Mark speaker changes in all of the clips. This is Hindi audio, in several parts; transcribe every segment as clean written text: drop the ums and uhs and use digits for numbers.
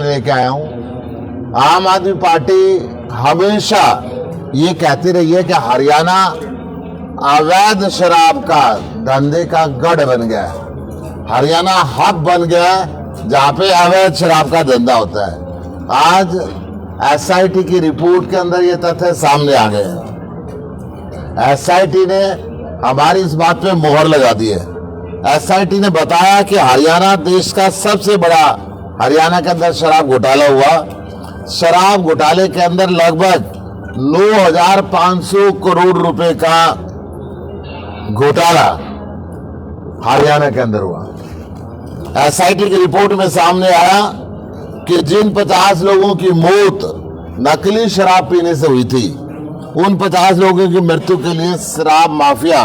Speaker 1: लेके आया हूं। आम आदमी पार्टी हमेशा ये कहती रही है कि हरियाणा अवैध शराब का धंधे का गढ़ बन गया है, हरियाणा हब बन गया है जहां पे अवैध शराब का धंधा होता है। आज एसआईटी की रिपोर्ट के अंदर ये तथ्य सामने आ गए हैं। एसआईटी ने हमारी इस बात पे मोहर लगा दी है। एसआईटी ने बताया कि हरियाणा देश का सबसे बड़ा, हरियाणा के अंदर शराब घोटाला हुआ। शराब घोटाले के अंदर लगभग 9,500 करोड़ रुपए का घोटाला हरियाणा के अंदर हुआ। एसआईटी की रिपोर्ट में सामने आया कि जिन 50 लोगों की मौत नकली शराब पीने से हुई थी, उन 50 लोगों की मृत्यु के लिए शराब माफिया,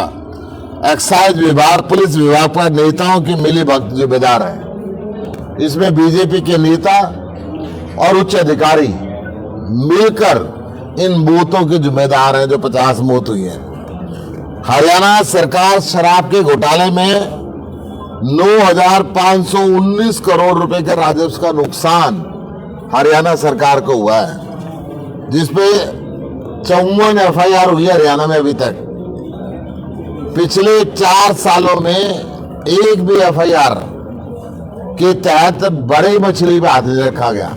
Speaker 1: एक्साइज विभाग, पुलिस विभाग पर नेताओं की मिलीभगत जिम्मेदार है। इसमें बीजेपी के नेता और उच्च अधिकारी मिलकर इन मौतों के जिम्मेदार हैं जो 50 मौत हुई है। हरियाणा सरकार शराब के घोटाले में 9,519 करोड़ रुपए के राजस्व का नुकसान हरियाणा सरकार को हुआ है, जिसपे 54 एफआईआर हुई हरियाणा में अभी तक। पिछले 4 सालों में एक भी एफआईआर के तहत बड़ी मछली पे हाथ नहीं रखा गया।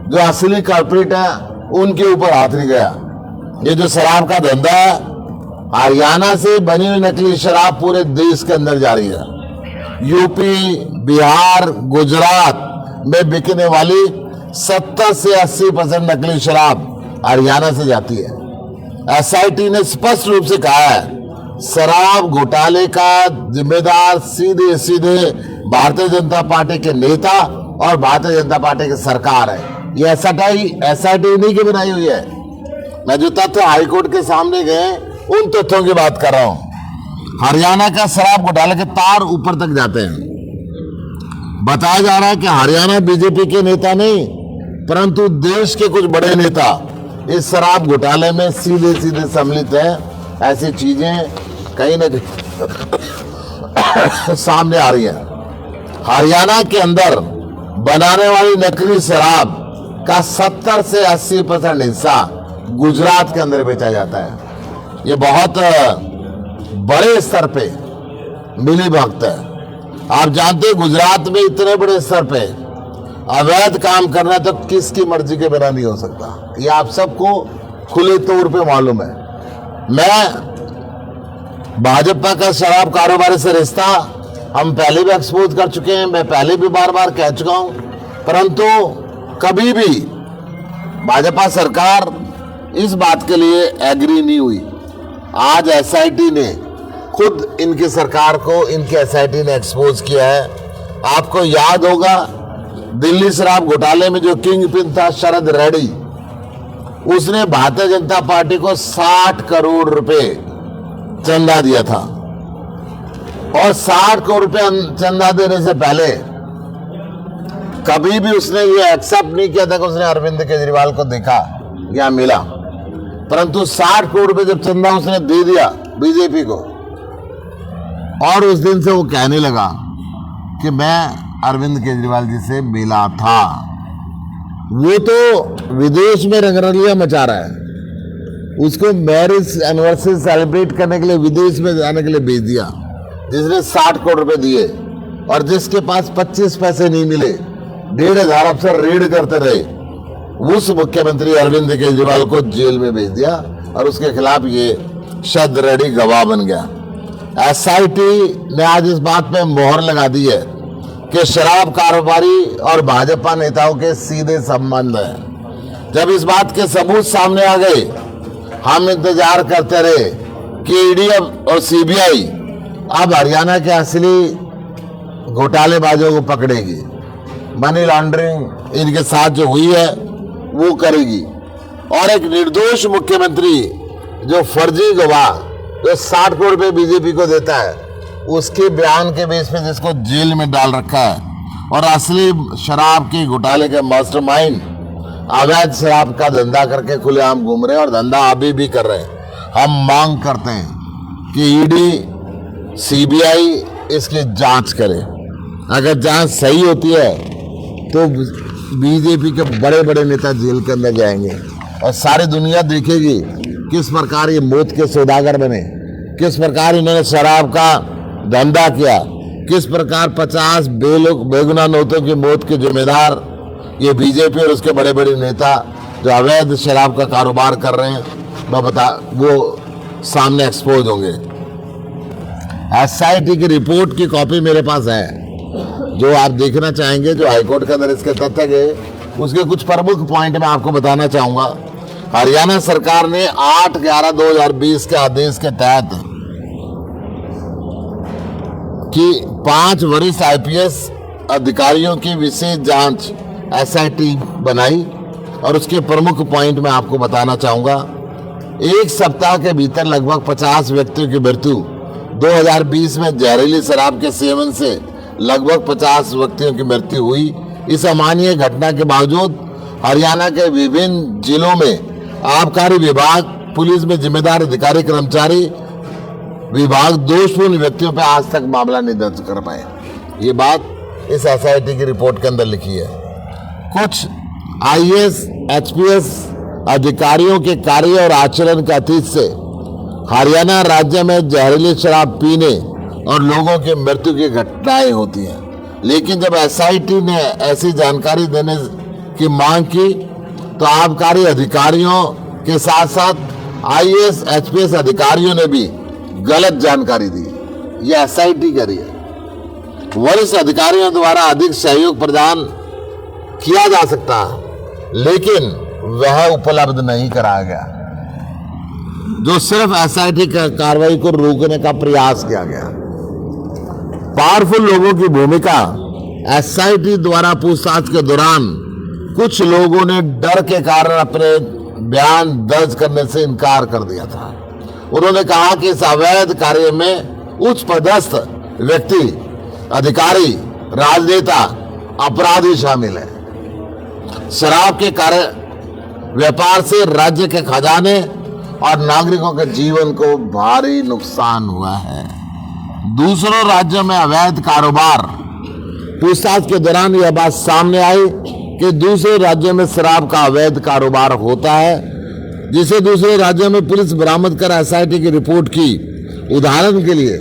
Speaker 1: जो असली कल्प्रिट है उनके ऊपर हाथ नहीं गया। ये जो शराब का धंधा है, हरियाणा से बनी हुई नकली शराब पूरे देश के अंदर जारी है। यूपी, बिहार, गुजरात में बिकने वाली 70 से 80% नकली शराब हरियाणा से जाती है। एसआईटी ने स्पष्ट रूप से कहा है, शराब घोटाले का जिम्मेदार सीधे सीधे भारतीय जनता पार्टी के नेता और भारतीय जनता पार्टी की सरकार है। ये एसआईटी नहीं की बनाई हुई है। मैं जो तथ्य हाईकोर्ट के सामने गए उन तथ्यों की बात कर रहा हूं। हरियाणा का शराब घोटाले के तार ऊपर तक जाते हैं। बताया जा रहा है कि हरियाणा बीजेपी के नेता नहीं, परंतु देश के कुछ बड़े नेता इस शराब घोटाले में सीधे सीधे सम्मिलित है। ऐसी चीजें कहीं न कहीं सामने आ रही है। हरियाणा के अंदर बनाने वाली नकली शराब का 70 से 80% हिस्सा गुजरात के अंदर बेचा जाता है। ये बहुत बड़े स्तर पे मिलीभगत है। आप जानते हैं गुजरात में इतने बड़े स्तर पे अवैध काम करना तो किसकी मर्जी के बिना नहीं हो सकता। ये आप सबको खुले तौर पे मालूम है। मैं भाजपा का शराब कारोबार से रिश्ता हम पहले भी एक्सपोज कर चुके हैं, मैं पहले भी बार बार कह चुका हूं, परंतु कभी भी भाजपा सरकार इस बात के लिए एग्री नहीं हुई। आज एसआईटी ने खुद इनकी सरकार को, इनके एसआईटी ने एक्सपोज किया है। आपको याद होगा दिल्ली शराब घोटाले में जो किंग पिन था शरद रेड्डी, उसने भारतीय जनता पार्टी को 60 करोड़ रुपए चंदा दिया था। और 60 करोड़ रुपए चंदा देने से पहले कभी भी उसने ये एक्सेप्ट नहीं किया था कि उसने अरविंद केजरीवाल को देखा या मिला। परंतु 60 करोड़ रुपए जब चंदा उसने दे दिया बीजेपी को, और उस दिन से वो कहने लगा कि मैं अरविंद केजरीवाल जी से मिला था। वो तो विदेश में रंगरलिया मचा रहा है। उसको मैरिज एनिवर्सरी सेलिब्रेट करने के लिए विदेश में जाने के लिए भेज दिया, जिसने 60 करोड़ रुपए दिए, और जिसके पास 25 पैसे नहीं मिले, 1,500 अफसर रेड करते रहे, उस मुख्यमंत्री अरविंद केजरीवाल को जेल में भेज दिया और उसके खिलाफ ये शरद रेड्डी गवाह बन गया। एसआईटी ने आज इस बात पे मोहर लगा दी है कि शराब कारोबारी और भाजपा नेताओं के सीधे संबंध हैं। जब इस बात के सबूत सामने आ गए, हम इंतजार करते रहे कि ईडी और सीबीआई अब हरियाणा के असली घोटालेबाजों को पकड़ेगी, मनी लॉन्ड्रिंग इनके साथ जो हुई है वो करेगी, और एक निर्दोष मुख्यमंत्री जो फर्जी गवाह जो 60 करोड़ रुपए बीजेपी को देता है, उसके बयान के बेस पे जिसको जेल में डाल रखा है, और असली शराब के घोटाले के मास्टरमाइंड अवैध शराब का धंधा करके खुलेआम घूम रहे हैं और धंधा अभी भी कर रहे हैं। हम मांग करते हैं कि ईडी सीबीआई इसकी जांच करे। अगर जांच सही होती है तो बीजेपी के बड़े बड़े नेता जेल के अंदर जाएंगे और सारी दुनिया देखेगी किस प्रकार ये मौत के सौदागर बने, किस प्रकार इन्होंने शराब का धंधा किया, किस प्रकार 50 बेगुनाह नौतों की मौत के जिम्मेदार ये बीजेपी और उसके बड़े बड़े नेता जो अवैध शराब का कारोबार कर रहे हैं, वो सामने एक्सपोज होंगे। एसआईटी की रिपोर्ट की कॉपी मेरे पास है, जो आप देखना चाहेंगे, जो हाईकोर्ट के अंदर इसके तथ्य गए, उसके कुछ प्रमुख पॉइंट मैं आपको बताना चाहूंगा। हरियाणा सरकार ने 8/11/2020 के आदेश के तहत कि 5 वरिष्ठ आईपीएस अधिकारियों की विशेष जांच एसआईटी बनाई और उसके प्रमुख पॉइंट मैं आपको बताना चाहूंगा। 1 सप्ताह के भीतर लगभग 50 व्यक्तियों की मृत्यु, 2020 में जहरीली शराब के सेवन से लगभग 50 व्यक्तियों की मृत्यु हुई। इस अमानवीय घटना के बावजूद हरियाणा के विभिन्न जिलों में आबकारी विभाग, पुलिस में जिम्मेदार अधिकारी कर्मचारी विभाग दोषपूर्ण व्यक्तियों पर आज तक मामला नहीं दर्ज कर पाए। ये बात इस एसआईटी की रिपोर्ट के अंदर लिखी है। कुछ आईएएस, एचपीएस अधिकारियों के कार्य और आचरण के अतीत से हरियाणा राज्य में जहरीली शराब पीने और लोगों की मृत्यु की घटनाएं होती हैं, लेकिन जब एसआईटी ने ऐसी जानकारी देने की मांग की तो आबकारी अधिकारियों के साथ साथ आईएएस, एचपीएस अधिकारियों ने भी गलत जानकारी दी। यह एसआईटी कर रही है। वरिष्ठ अधिकारियों द्वारा अधिक सहयोग प्रदान किया जा सकता है, लेकिन वह उपलब्ध नहीं कराया गया, जो सिर्फ एसआईटी कार्रवाई को रोकने का प्रयास किया गया। पावरफुल लोगों की भूमिका। एसआईटी द्वारा पूछताछ के दौरान कुछ लोगों ने डर के कारण अपने बयान दर्ज करने से इनकार कर दिया था। उन्होंने कहा कि इस अवैध कार्य में उच्च पदस्थ व्यक्ति, अधिकारी, राजनेता, अपराधी शामिल है। शराब के कार्य व्यापार से राज्य के खजाने और नागरिकों के जीवन को भारी नुकसान हुआ है। दूसरों राज्यों में अवैध कारोबार। पूछताछ के दौरान यह बात सामने आई कि दूसरे राज्यों में शराब का अवैध कारोबार होता है, जिसे दूसरे राज्यों में पुलिस बरामद कर एसआईटी की रिपोर्ट की। उदाहरण के लिए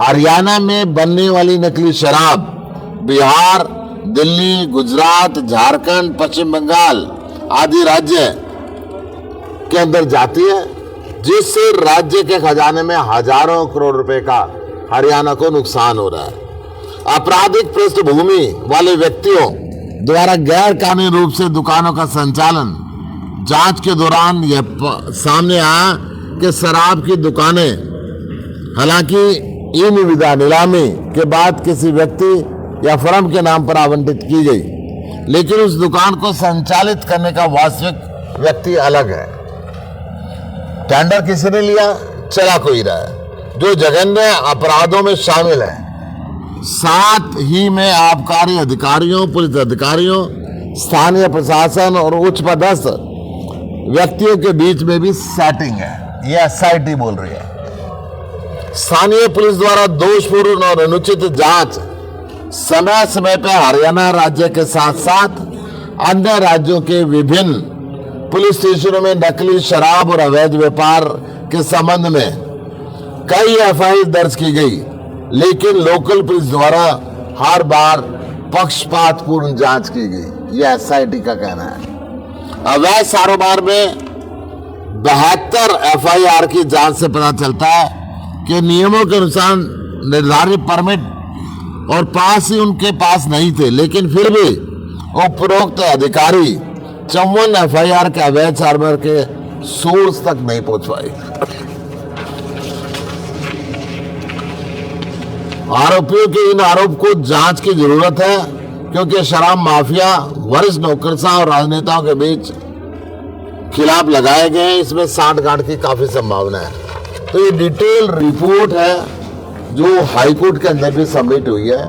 Speaker 1: हरियाणा में बनने वाली नकली शराब बिहार, दिल्ली, गुजरात, झारखंड, पश्चिम बंगाल आदि राज्य के अंदर जाती है, जिससे राज्य के खजाने में हजारों करोड़ रुपए का हरियाणा को नुकसान हो रहा है। आपराधिक पृष्ठभूमि वाले व्यक्तियों द्वारा गैर कानूनी रूप से दुकानों का संचालन। जांच के दौरान यह सामने आया कि शराब की दुकानें हालांकि इन विधा नीलामी के बाद किसी व्यक्ति या फर्म के नाम पर आवंटित की गई, लेकिन उस दुकान को संचालित करने का वास्तविक व्यक्ति अलग है। टेंडर किसने लिया, चला कोई रहा है, जो जघन्य अपराधों में शामिल है। साथ ही में आबकारी अधिकारियों, पुलिस अधिकारियों, स्थानीय प्रशासन और उच्च पदस्थ व्यक्तियों के बीच में भी सेटिंग है। यह एसआईटी बोल रही है। स्थानीय पुलिस द्वारा दोषपूर्ण और अनुचित जांच समय समय पर हरियाणा राज्य के साथ साथ अन्य राज्यों के विभिन्न पुलिस स्टेशनों में नकली शराब और अवैध व्यापार के संबंध में कई एफआईआर दर्ज की गई, लेकिन लोकल पुलिस द्वारा हर बार पक्षपातपूर्ण जांच की गई। यह एसआईटी का कहना है। अवैध कारोबार में 72 एफआईआर की जांच से पता चलता है कि नियमों के अनुसार निर्धारित परमिट और पास ही उनके पास नहीं थे, लेकिन फिर भी उपरोक्त अधिकारी 54 एफआईआर के अवैध कारोबार के सोर्स तक नहीं पहुंच पाए। आरोपियों के इन आरोप को जांच की जरूरत है, क्योंकि शराब माफिया वरिष्ठ नौकरशाह और राजनेताओं के बीच खिलाफ लगाए गए हैं। इसमें सांठ-गांठ की काफी संभावना है। तो ये डिटेल रिपोर्ट है जो हाईकोर्ट के अंदर भी सबमिट हुई है।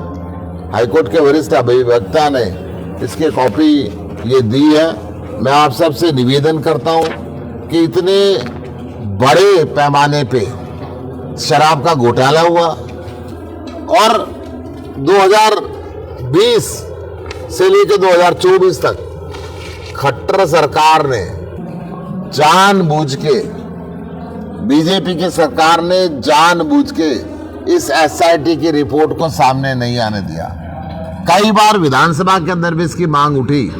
Speaker 1: हाईकोर्ट के वरिष्ठ अभिवक्ता ने इसकी कॉपी ये दी है। मैं आप सबसे निवेदन करता हूं कि इतने बड़े पैमाने पे शराब का घोटाला हुआ और 2020 से लेकर 2024 तक खट्टर सरकार ने जानबूझ के, बीजेपी की सरकार ने जानबूझ के इस एसआईटी की रिपोर्ट को सामने नहीं आने दिया। कई बार विधानसभा के अंदर भी इसकी मांग उठी,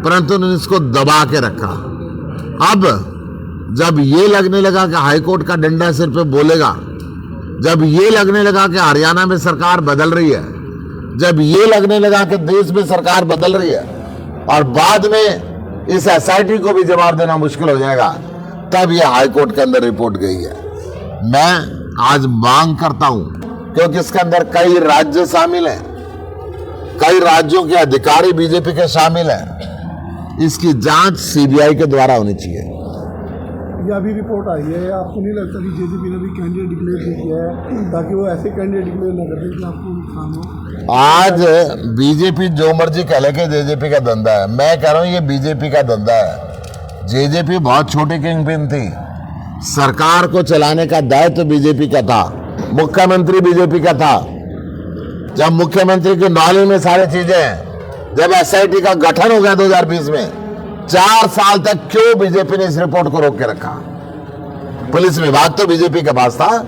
Speaker 1: परंतु उन्होंने इसको दबा के रखा। अब जब ये लगने लगा कि हाईकोर्ट का डंडा सिर पे बोलेगा, जब ये लगने लगा कि हरियाणा में सरकार बदल रही है, जब ये लगने लगा कि देश में सरकार बदल रही है और बाद में इस एसआईटी को भी जवाब देना मुश्किल हो जाएगा, तब ये हाईकोर्ट के अंदर रिपोर्ट गई है। मैं आज मांग करता हूं, क्योंकि इसके अंदर कई राज्य शामिल हैं, कई राज्यों के अधिकारी बीजेपी के शामिल हैं, इसकी जांच सीबीआई के द्वारा होनी चाहिए।
Speaker 2: ये अभी रिपोर्ट आई है, आपको नहीं लगता कि जेजेपी ने भी कैंडिडेट डिक्लेयर किया है ताकि वो ऐसे कैंडिडेट डिक्लेयर ना कर दें कि आपको नुकसान हो?
Speaker 1: आज बीजेपी जो मर्जी कह ले के जेजेपी का धंधा है, मैं कह रहा हूं ये बीजेपी का धंधा है। जेजेपी बहुत छोटी किंगपिन थी, सरकार को चलाने का दायित्व बीजेपी का था, मुख्यमंत्री बीजेपी का था। जब मुख्यमंत्री की नॉलेज में सारी चीजें हैं, जब एसआईटी का गठन हो गया 2020 में, 4 साल तक क्यों बीजेपी ने इस रिपोर्ट को रोक के रखा? पुलिस विभाग तो बीजेपी के पास था,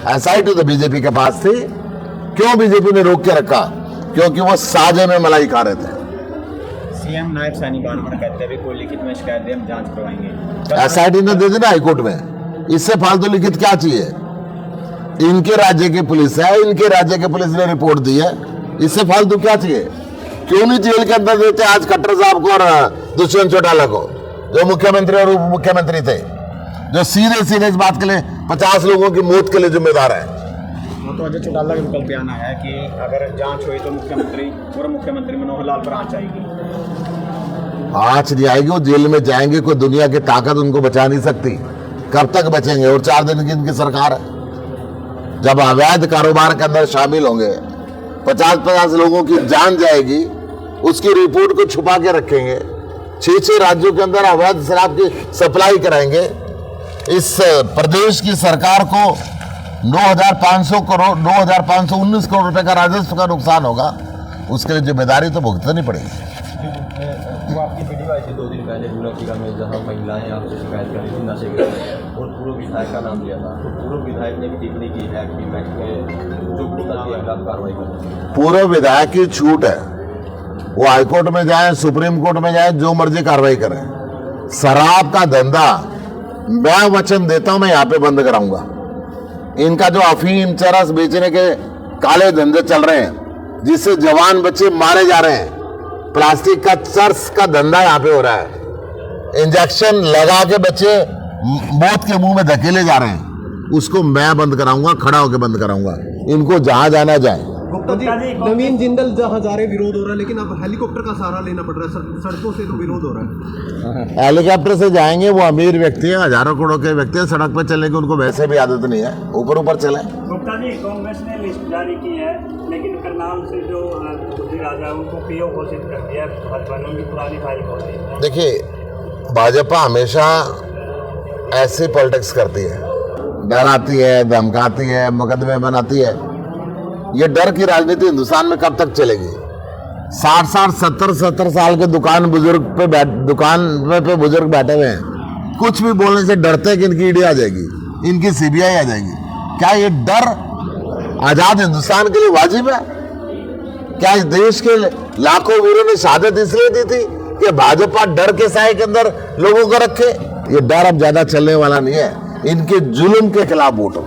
Speaker 1: एसआईटी तो बीजेपी के पास थी, क्यों बीजेपी ने रोक के रखा? क्योंकि वो साजे में मलाई खा रहे थे।
Speaker 3: सीएम नायब सैनी बानवर कहते हैं कोई लिखित में शिकायत दे हम जांच करवाएंगे।
Speaker 1: एसआईटी ने दे दी ना हाईकोर्ट में, इससे फालतू लिखित क्या चाहिए? इनके राज्य की पुलिस है, इनके राज्य की पुलिस ने रिपोर्ट दी है, इससे फालतू क्या चाहिए? क्यों नहीं जेल के अंदर देते आज खट्टर साहब को और दुष्यंत चौटाला को, जो मुख्यमंत्री और उप मुख्यमंत्री थे, जो सीधे सीधे इस बात के लिए 50 लोगों की मौत के लिए जिम्मेदार है।
Speaker 3: तो अजय चौटाला का विकल्प बयान आया है कि अगर जांच हुई तो मुख्यमंत्री मनोहर लाल पर आंच आएगी।
Speaker 1: आंच नहीं आएगी, वो जेल में जाएंगे, कोई दुनिया की ताकत उनको बचा नहीं सकती। कब तक बचेंगे? और 4 दिन की इनकी सरकार है। जब अवैध कारोबार के अंदर शामिल होंगे, 50-50 लोगों की जान जाएगी, उसकी रिपोर्ट को छुपा के रखेंगे, 6 राज्यों के अंदर अवैध शराब की सप्लाई कराएंगे। इस प्रदेश की सरकार को 9,519 करोड़ रुपए का राजस्व का नुकसान होगा, उसके लिए जिम्मेदारी तो भुगतनी पड़ेगी।
Speaker 4: वो आपकी वीडियो आई थी 2 दिन पहले गुलाटीका में, जहां महिलाएं आपसे शिकायत कर रही थी नशे के और पूर्व विधायक का नाम लिया था, तो पूर्व विधायक ने भी टिप्पणी की है कि मैं जो कार्रवाई करूँ। पूर्व विधायक की छूट है, वो हाईकोर्ट में जाए, सुप्रीम कोर्ट में जाए, जो मर्जी कार्रवाई करें। शराब का धंधा मैं वचन देता हूं, मैं यहाँ पे बंद कराऊंगा। इनका जो अफीम चरस बेचने के काले धंधे चल रहे हैं, जिससे जवान बच्चे मारे जा रहे हैं, प्लास्टिक का चरस का धंधा यहाँ पे हो रहा है, इंजेक्शन लगा के बच्चे मौत के मुंह में धकेले जा रहे हैं, उसको मैं बंद कराऊंगा, खड़ा होकर बंद कराऊंगा। इनको जहां जाना जाए।
Speaker 2: गुप्ता जी, नवीन जिंदल जहां जा रहे विरोध हो रहा है, लेकिन अब हेलीकॉप्टर का सहारा लेना पड़ रहा है, सड़कों से तो विरोध हो रहा है।
Speaker 1: हेलीकॉप्टर से जाएंगे, वो अमीर व्यक्ति है, हजारों करोड़ों के व्यक्ति है, सड़क पर चलने की उनको वैसे भी आदत नहीं है, ऊपर चले।
Speaker 5: गुप्ता जी, कांग्रेस ने लिस्ट जारी की है, लेकिन करनाल से जो राजा है उनको पीओ घोषित कर दिया, भाजपा ने उनकी पुरानी फाइल खोल दी।
Speaker 1: देखिए, भाजपा हमेशा ऐसी पॉलिटिक्स करती है, डराती है, धमकाती है, मुकदमे बनाती है। ये डर की राजनीति हिंदुस्तान में कब तक चलेगी? 60-60, 70-70 साल के दुकान पे बुजुर्ग बैठे हुए हैं, कुछ भी बोलने से डरते हैं कि इनकी ईडी आ जाएगी, इनकी सीबीआई आ जाएगी। क्या ये डर आजाद हिंदुस्तान के लिए वाजिब है? क्या इस देश के लाखों वीरों ने शहादत इसलिए दी थी कि भाजपा डर के साए के अंदर लोगों को रखे? ये डर अब ज्यादा चलने वाला नहीं है, इनके जुल्म के खिलाफ वोट हो।